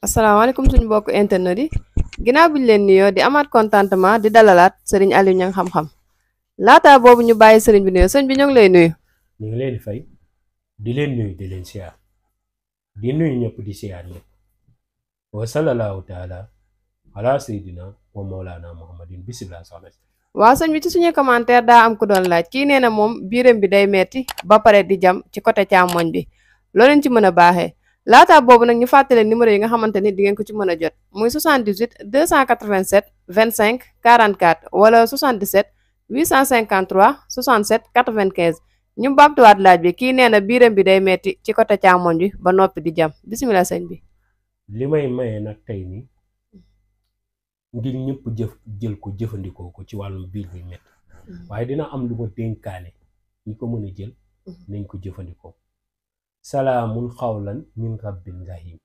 asalaamaaleykum suñu mbokk internet yi ginnaaw bi ñu leen nuyoo di amaat contentement di dalalaat sëriñ Aliou Niang xam-xam laata boobu ñu bàyyi sëriñ bi nuyoo sëñ bi ñoo ngi lay nuyu. ñu ngi leen di fay di leen nuyu di leen siyaar di nuyu ñëpp di siyaar ñëpp wa sallallahu taala ala sayyidina wa mawlana muhammadin bisimilah soxna si. waaw sëñ bi ci suñu commentaire daa am ku doon laaj kii nee na moom biiram bi day metti ba pare di jam ci côté càmmoñ bi loo leen ci mën a baaxee laata boobu nag ñu fàttale numéro yi nga xamante ni di ngeen ko ci mën a jot muy 78 287 25 44 wala 77 853 67 95 ñu baamtuwaat laaj bi kii nee na biiram bi day metti ci côté càmmoñ bi ba noppi di jam bisimilah sëñ bi. li may maye nag tey nii ngir ñëpp jël ko jëfandikoo ko ci wàllum biir bi metti waaye dina am lu ma dénkaane ñi ko mën a jël nañ ko jëfandikoo. salaamun xawlan min rabbin rahim.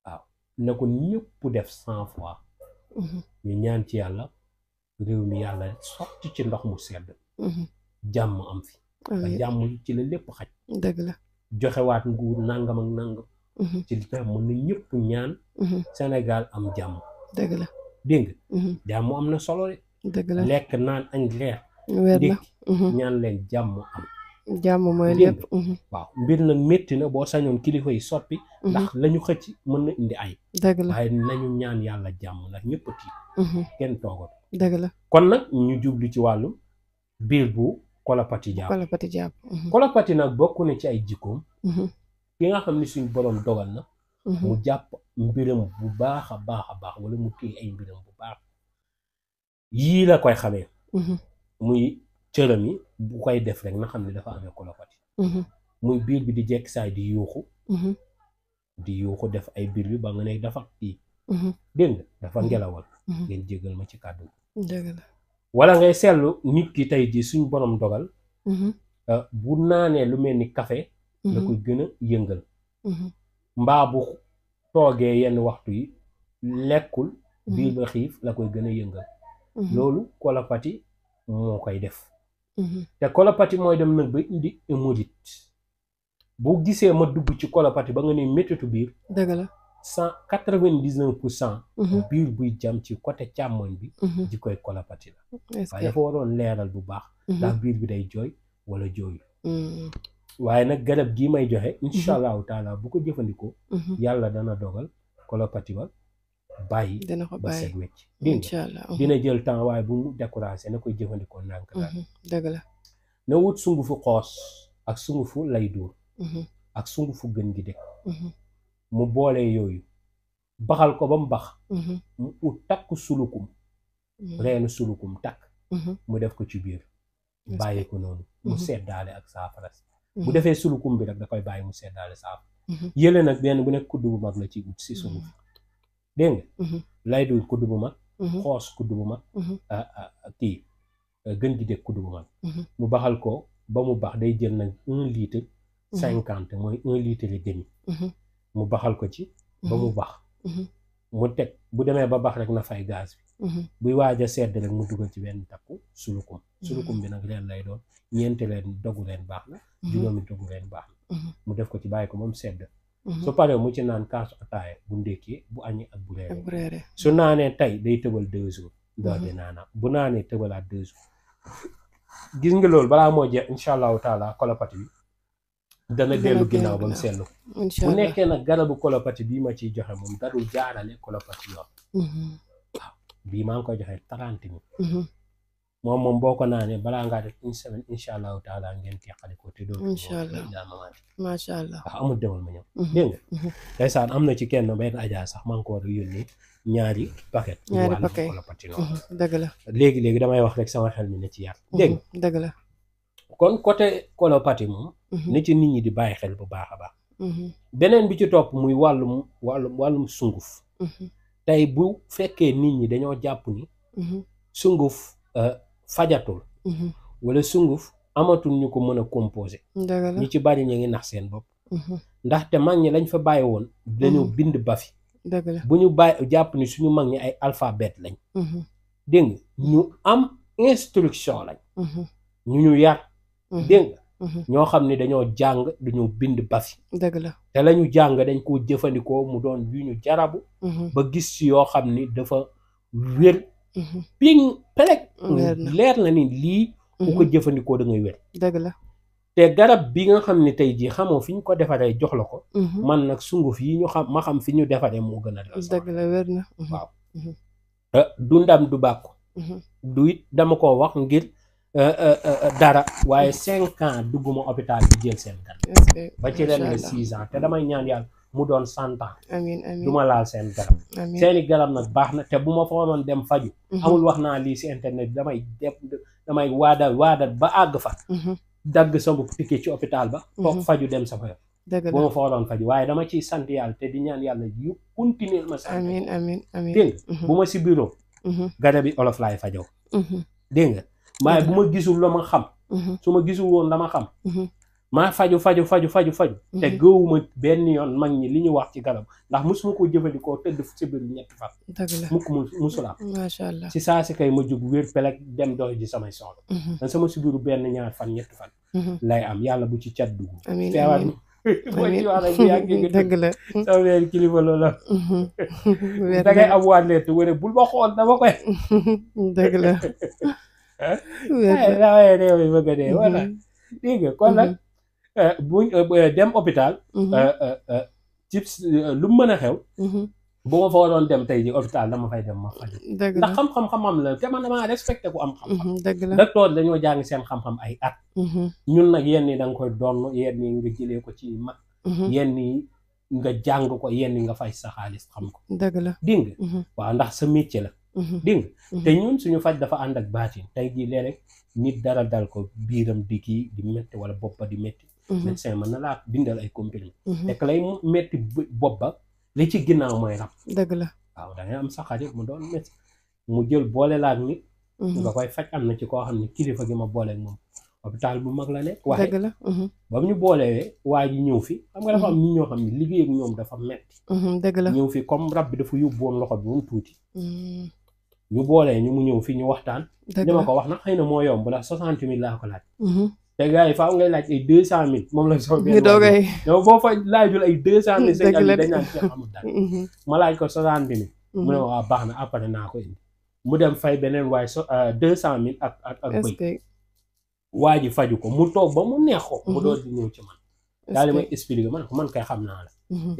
waaw na ko ñëpp def 100 fois. ñu ñaan ci yàlla réew mi yàlla sotti ci ndox mu sedd. jàmm am fi. ba jàmm ci la lépp xaj. dëgg la joxewaat nguur nangam ak nangam. ci li tax mën na ñëpp ñaan. Sénégal am jàmm. dëgg la dégg nga. jàmm am na solo de. dëgg la lekk naan añ leer. wér na ñaan leen jàmm am. jàmm mooy lépp. waaw mbir nag métti na boo sañoon kilifa yi soppi. ndax lañu xëcc mën na indi ay. dëgg la waaye nañu ñaan yàlla jàmm ndax ñëpp a tiit. kenn toogal. dëgg la kon nag ñu jublu ci wàllu biir bu kolopati jàpp. kolopati jàpp. kolopati nag bokk na ci ay jikkoom. ki nga xam ni suñ borom dogal na. mu jàpp mbiram bu baax a baax wala mu téye ay mbiram bu baax yii la koy xamee. muy cëram yi bu koy def rek na xam ne dafa amee kolopati. muy biir bi di jekk saay di yuuxu def ay biir bi ba nga ne dafa kii. dégg nga dafa ngelawal. ngeen jégal ma ci kàddu dëgg la wala ngay seetlu nit ki tey ji suñ borom dogal. bu naanee lu mel ni café. da koy gën a yëngal. mbaa bu toogee yenn waxtu yi lekkul. biir ba xiif la koy gën a yëngal. loolu kolopati moo koy def. te kolopati mooy dem nag ba indi hémorroïde boo gisee ma dugg ci kolopati ba nga ne méttitu biir. dëgg la 99% biir buy jam ci côté càmmoñ bi. ji koy kolopati la. waaye dafa waroon leeral bu baax. ndax biir bi day jooy wala jooyu. waaye nag garab gii may joxe. incha allahu taala bu ko jëfandikoo. yàlla dana dogal kolopati ba bàyyi. dina ko ba bàyyi set wecc. incha allah dina jël temps waaye bu mu découragé na koy jëfandikoo ndànk daal. dëgg la na wut sungufu xoos ak sungufu lay dóor. ak sungufu gën gi dëkk. mu boole yooyu baxal ko ba mu bax. mu ut takk sulukum. reenu sulukum takk. mu def ko ci biir. bàyyi ko noonu. mu seddaale ak saafara si. bu defee sulukum bi rek da koy bàyyi mu seddaale saafara. yële nag benn bu nekk kudd bu mag la ci ut si sunguf. dégg nga. lay dóor kudd bu mag. xoos kudd bu mag. kii gën gi dëkk kudd bu mag. mu baxal ko ba mu bax day jël nag 1 litre 50 mooy 1 litre et demi. mu baxal ko ci ba mu bax. mu teg bu demee ba bax rek na fay gaz bi. buy waaj a sedd rek mu dugal ci benn takku sulukum. sulukum bi nag leen lay doon ñeenti leen dogu leen baax na. juróomi dogu leen baax na. mu def ko ci bàyyi ko ba mu sedd. su paree mu ci naan kaasu ataaya bu ndékkee bu añee ak bu reeree. su naanee tey day tëbal 2 jours. door di naanaat bu naanee tëbalaat 2 jours. gis nga loolu balaa moo jeex incha allahu taala kolopati bi. dana dellu ginnaaw ba mu seetlu. bu nekkee nag garabu kolopati bii ma ciy joxe moom darul jaarale kolopati yoon. waaw bii maa ngi koy joxe 30 minutes. moom boo ko naanee balaa ngaa def 1 semaine incha allahu taala ngeen teqali ko te doon. incha allah macha allah. waaw amul demal ma ñëw. dégg nga. ndeysaan am na ci kenn benn ajaa sax maa ngi ko war a yónnee ñaari paquet. kolopati noonu. dëgg la léegi damay wax rek sama xel mi ne ci yar. dégg nga dëgg la. kon côté kolopati moom. ni ci nit ñi di bàyyi xel bu baax a baax. beneen bi ci topp muy wàllum sunguf. tey bu fekkee nit ñi dañoo jàpp ni. sunguf fajatul. wala sunguf amatul ñu ko mën a composé. ñi ci bari ñu ngi nax seen bopp. ndaxte mag ñi lañ fa bàyyi woon. dañoo bind ba fi. dëgg la bu ñu bàyyi jàpp ni suñu mag ñi ay alphabet lañ. dégg nga ñu am instruction lañ. ñu yar. dégg nga ñoo xam ne dañoo jàng dañoo bind bafi dëgg la te lañu jàng dañ koo jëfandikoo mu doon yu ñu jarabu ba gis ci yoo xam ni dafa wér ping peleg leer na ni lii ku ko jëfandikoo da ngay wér dëgg la te garab bi nga xam ne tey jii xamoo fi ñu ko defaree jox la ko man nag sunguf yi ñu xam ma xam fi ñu defaree moo gën a dëgg la wér na waaw du ndam du bàkku du it dama ko wax ngir dara waaye 5 ans dugguma hôpital bi jël seen garab ba ci ren la 6 ans te damay ñaan yàlla mu doon 100 ans du ma laal seen garab seeni garab nag baax na te bu ma fa waroon dem faju amul wax naa lii si internet bi damay waadal ba àgg fa dagg sama ticket ci hôpital ba toog faju dem sa fa bu ma fa waroon faju waaye dama ciy sant yàlla te di ñaan yàlla yu continuer ma sant dégg nga bu ma si bureau garab yi olof laay fajoo dégg nga waaye bu ma gisul la ma xam su ma gisul woon dama xam maa faju te gëwuma benn yoon mag ñi li ñu wax ci garab ndax musuma ko jëfandikoo tëdd si biir 7 fan mukk musula macha allah si saa si kay ma jóg wér peleg dem dox ji samay soxla dan sama si biiru benn 2 fan 7 fan lay am yàlla bu ci cat dugg feebar boo ci wax rek yaa ngi dëgg la sama weer kilifa loola dangay am wàlleetu wala bul ma xool dama koy dëgg la waaye réew yi bëgg a dee wala dégg nga kon nag bu dem hôpital ci lu mën a xew bu ma fa waroon dem tey ji hôpital dama fay dem ma faj ndax xam-xam la te man dama respecté ku am xam-xam dëgg la docteur dañoo jàng seen xam-xam ay at ñun nag yenn yi da nga koy doon yenn yi nga jëlee ko ci mag yenn yi nga jàng ko yenn yi nga fay sa xaalis xam ko dëgg la dégg nga waaw ndax sa métier la dégg nga te ñun suñu faj dafa ànd ak baatin tey jii léeg-léeg nit dara dal ko biiram di kii di métti wala boppa di métti médecin mën na laa bindal ay comprimés fekk lay métti bopp ba li ci ginnaaw mooy rab dëgg la waaw da ngay am sa xarit mu doon métti mu jël boole laak nit nga koy faj am na ci koo xam ne kilifa gi ma booleeg moom hôpital bu mag la nekk waaye dëgg la ba mu ñu boolewee waa ji ñëw fi xam nga dafa am nit ñoo xam ne liggéey ak ñoom dafa metti dëgg la ñëw fi comme rab bi dafa yóbbu woon loxo bi ba mu tuuti ñu boolee ñu mu ñëw fi ñu waxtaan li ma ko wax nag xëy na moo yomb la 60 000 laa ko laaj te gars yi faaw ngay laaj ay 200 000 moom la soo benn yow boo fa laajul ay 200 000 sëñ dañ naan ci amul dara ma laaj ko 60 000 mu ne waa baax na après naa ko indi mu dem fay beneen waaye 200 000 ak bëy waa ji faju ko mu toog ba mu neex ko mu doon di ñëw ci man daal di may expliquer man ko man kay xam naa la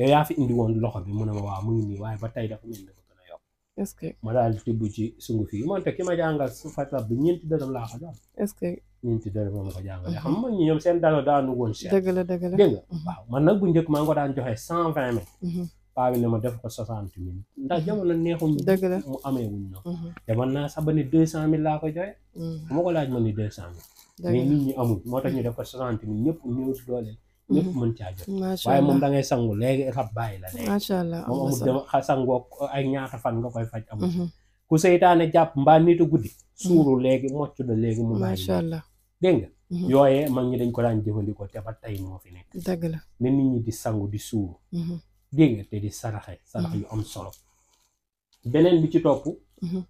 yow yaa fi indi woon loxo bi mu ne ma waaw mu ngi nii waaye ba tey dafa mel dafa gën a yokk est-ce que ma daal di tibb ci sunguf yi moonte ki ma jàngal su fatab bi 4 dërëm laa ko jox est-ce que 4 dërëm ma ko jàngale xam nga ñi ñoom seen dalo daanu woon cher dëgg la dégg nga waaw man nag bu njëkk maa ngi ko daan joxe 120 000 paa bi ne ma def ko 60 000 ndax jamono neexuñ dëgg la mu amee wuñ noonu te man naa sax ba ni 200 000 laa ko joxe bu ma ko laaj ma ni 200 000 mais nit ñi amul moo tax ñu def ko 60 000 ñëpp ñëw doole ñëpp mën caa jot waaye moom da ngay sangu léegi rab bàyyi la léegi macha allah moom amul dama sangoo ay ñaata fan nga koy faj amul ku seytaane jàpp mbaa nitu guddi suuru léegi mocc da léegi mu bàyyi macha allah dégg nga yooyee mag ñi dañ ko daan jëfandikoo te ba tey moo fi nekk dëgg la ne nit ñi di sangu di suuru dégg nga te di sarax yu am solo beneen bi ci topp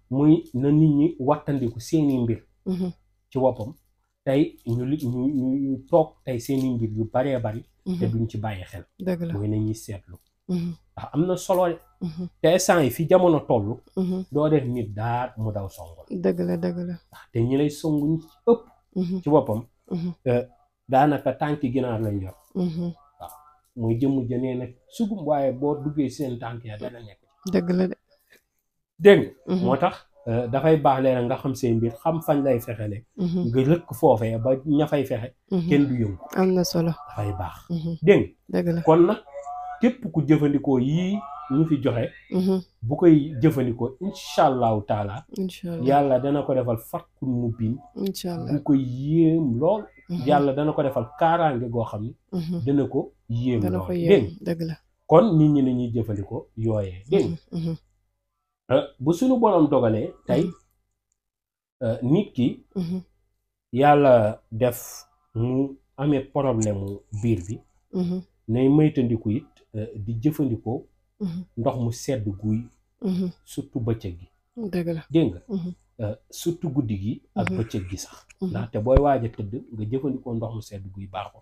muy na nit ñi wattandiku seeni mbir ci woppam tey ñu toog tey seeni mbir yu baree bari te duñ ci bàyyi xel dëgg la mooy nañuy seetlu ndax am na solo te instant yi fi jamono toll doo def nit daar mu daw songol dëgg la ndax te ñi lay songu ñu ëpp ci boppam daanaka tànki ginaar lañ yor waaw mooy jëmm jënee nag sugum waaye boo duggee seen tànk ya dana nekk dëgg la de dégg moo tax dafay baax leen nga xam seen mbir xam fañ lay fexele nga rëkk foofee ba ña fay fexe kenn du yëngu am na solo dafay baax dégg dëgg la kon nag képp ku jëfandikoo yii ñu fi joxe bu koy jëfandikoo incha allahu taala yàlla dana ko defal fatkun mu biin incha allah bu koy yéem lool yàlla dana ko defal kaaraange goo xam ni dana ko yéem lool dëgg la kon nit ñi nañuy jëfandikoo yooyee dégg bu suñu borom dogalee tey nit ki yàlla def mu amee problème mu biir bi nay moytandiku it di jëfandikoo ndox mu sedd guy surtout bëccëg gi dëgg la dégg nga surtout guddi gi ak bëccëg gi sax ndaxte booy waaj a tëdd nga jëfandikoo ndox mu sedd guy baaxul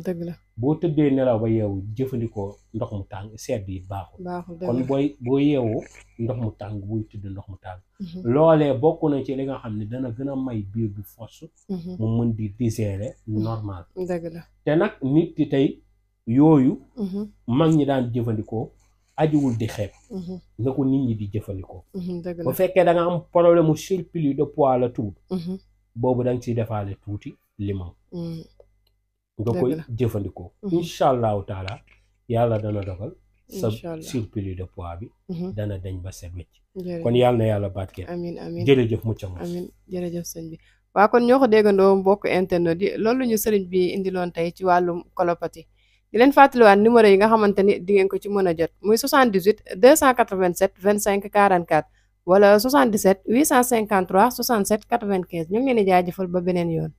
dëgg la boo tëddee nelaw ba yeewu jëfandikoo ndox mu tàng sedd yi baaxul kon boo yeewoo ndox mu tàng buy tëdd ndox mu tàng loolee bokk na ci li nga xam ne dana gën a may biir bi force mu mën di digérer normal dëgg la te nag nit ki tey yooyu mag ñi daan jëfandikoo ajuwul di xeeb na ko nit ñi di jëfandikoo bu fekkee da nga am problème mu surplus de poids la tuut boobu da nga ciy defaale tuuti limon nga koy jëfandikoo incha allahu taala yàlla dana dogal sa surplus de poids bi dana dañ ba set wecc kon yàlla na yàlla barkeel amiin amiin jërëjëf mucc amiin jërëjëf sëñ bi waa kon ñoo ko déggandoo mbokk internet yi loolu ñu sëriñ bi indiloon tey ci wàllum colopathie di leen fàttaliwaat numéro yi nga xamante ni di ngeen ko ci mën a jot muy 78 287 25 44 wala 77 853 67 95 ñu ngi leen di jaajëfal ba beneen yoon